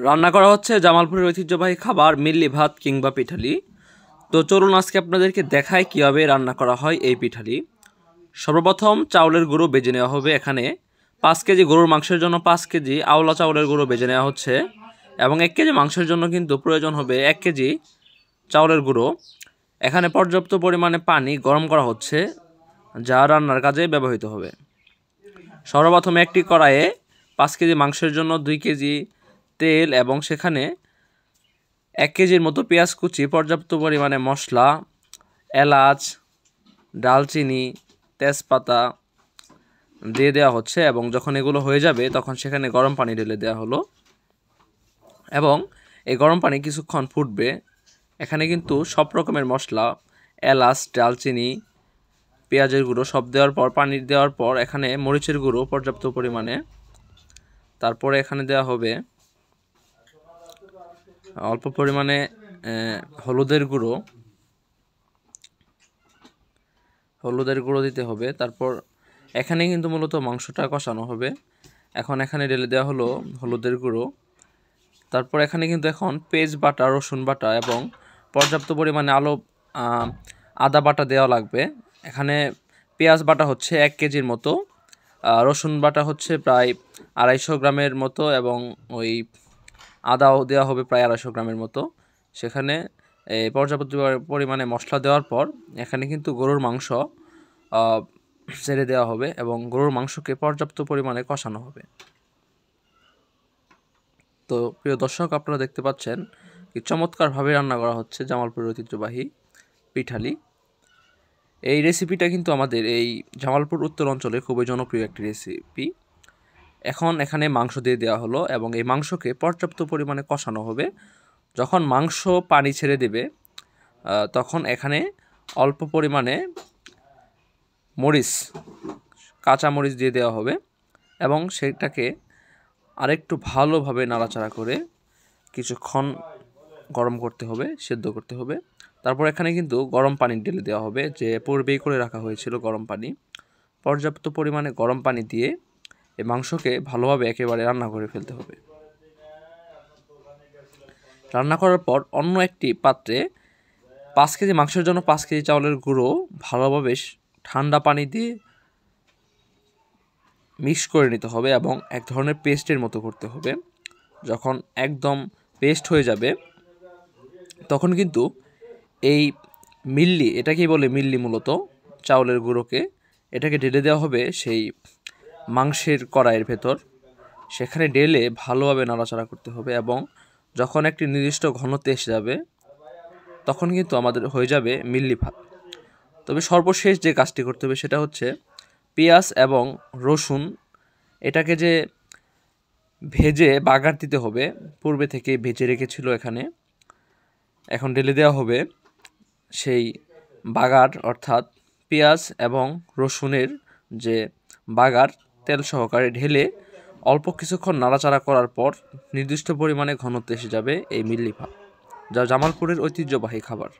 রান্না করা হচ্ছে জামালপুরের ঐতিহ্যবাহী খাবার মিল্লি ভাত কিংবা পিঠালি। তো চলুন আজকে আপনাদেরকে দেখায় কীভাবে রান্না করা হয় এই পিঠালি। সর্বপ্রথম চাউলের গুঁড়ো বেজে নেওয়া হবে। এখানে 5 কেজি গরুর মাংসের জন্য 5 কেজি আওলা চাউলের গুঁড়ো বেজে নেওয়া হচ্ছে, এবং 1 কেজি মাংসের জন্য কিন্তু প্রয়োজন হবে 1 কেজি চাউলের গুঁড়ো। এখানে পর্যাপ্ত পরিমাণে পানি গরম করা হচ্ছে, যা রান্নার কাজে ব্যবহৃত হবে। সর্বপ্রথম একটি কড়াইয়ে 5 কেজি মাংসের জন্য 2 কেজি তেল এবং সেখানে 1 কেজির মতো পেঁয়াজ কুচি, পর্যাপ্ত পরিমাণে মশলা, এলাচ, ডালচিনি, তেজপাতা দিয়ে দেওয়া হচ্ছে, এবং যখন এগুলো হয়ে যাবে তখন সেখানে গরম পানি ঢেলে দেওয়া হলো, এবং এই গরম পানি কিছুক্ষণ ফুটবে। এখানে কিন্তু সব রকমের মশলা, এলাচ, ডালচিনি, পেঁয়াজের গুঁড়ো সব দেওয়ার পর, পানি দেওয়ার পর এখানে মরিচের গুঁড়ো পর্যাপ্ত পরিমাণে, তারপরে এখানে দেওয়া হবে অল্প পরিমাণে হলুদের গুঁড়ো দিতে হবে। তারপর এখানে কিন্তু মূলত মাংসটা কষানো হবে। এখন এখানে ঢেলে দেওয়া হলো হলুদের গুঁড়ো। তারপর এখানে কিন্তু এখন পেঁয়াজ বাটা, রসুন বাটা এবং পর্যাপ্ত পরিমাণে আদা বাটা দেওয়া লাগবে। এখানে পেঁয়াজ বাটা হচ্ছে 1 কেজির মতো, রসুন বাটা হচ্ছে প্রায় 250 গ্রামের মতো, এবং ওই আদাও দেওয়া হবে প্রায় 250 গ্রামের মতো। সেখানে পর্যাপ্ত পরিমাণে মশলা দেওয়ার পর এখানে কিন্তু গরুর মাংস ছেড়ে দেওয়া হবে, এবং গরুর মাংসকে পর্যাপ্ত পরিমাণে কষানো হবে। তো প্রিয় দর্শক, আপনারা দেখতে পাচ্ছেন কি চমৎকারভাবে রান্না করা হচ্ছে জামালপুরের ঐতিহ্যবাহী পিঠালি। এই রেসিপিটা কিন্তু আমাদের এই জামালপুর উত্তর অঞ্চলে খুবই জনপ্রিয় একটি রেসিপি। এখন এখানে মাংস দিয়ে দেওয়া হলো, এবং এই মাংসকে পর্যাপ্ত পরিমাণে কষানো হবে। যখন মাংস পানি ছেড়ে দেবে তখন এখানে অল্প পরিমাণে কাঁচা মরিচ দিয়ে দেওয়া হবে, এবং সেটাকে আরেকটু ভালোভাবে নাড়াচাড়া করে কিছুক্ষণ গরম করতে হবে, সেদ্ধ করতে হবে। তারপর এখানে কিন্তু গরম পানি ঢেলে দেওয়া হবে, যে পূর্বেই করে রাখা হয়েছিল গরম পানি। পর্যাপ্ত পরিমাণে গরম পানি দিয়ে এই মাংসকে ভালোভাবে একেবারে রান্না করে ফেলতে হবে। রান্না করার পর অন্য একটি পাত্রে 5 কেজি মাংসের জন্য 5 কেজি চাউলের গুঁড়ো ভালোভাবে ঠান্ডা পানি দিয়ে মিক্স করে নিতে হবে, এবং এক ধরনের পেস্টের মতো করতে হবে। যখন একদম পেস্ট হয়ে যাবে তখন কিন্তু এই এটাকেই বলে মিল্লি, মূলত চাউলের গুঁড়োকে, এটাকে ঢেলে দেওয়া হবে সেই মাংসের কড়াইয়ের ভেতর। সেখানে ঢেলে ভালোভাবে নাড়াচাড়া করতে হবে, এবং যখন একটি নির্দিষ্ট ঘনত্বে এসে যাবে তখন কিন্তু আমাদের হয়ে যাবে মিল্লি ভাত। তবে সর্বশেষ যে কাজটি করতে হবে সেটা হচ্ছে পেঁয়াজ এবং রসুন এটাকে যে ভেজে বাগার দিতে হবে, পূর্বে থেকে ভেজে রেখেছিল এখানে। এখন ঢেলে দেওয়া হবে সেই বাগার, অর্থাৎ পেঁয়াজ এবং রসুনের যে বাগার, তেল সহকারে ঢেলে অল্প কিছুক্ষণ নাড়াচাড়া করার পর নির্দিষ্ট পরিমাণে ঘনত্ব এসে যাবে এই মিল্লি ভাত, যা জামালপুরের ঐতিহ্যবাহী খাবার।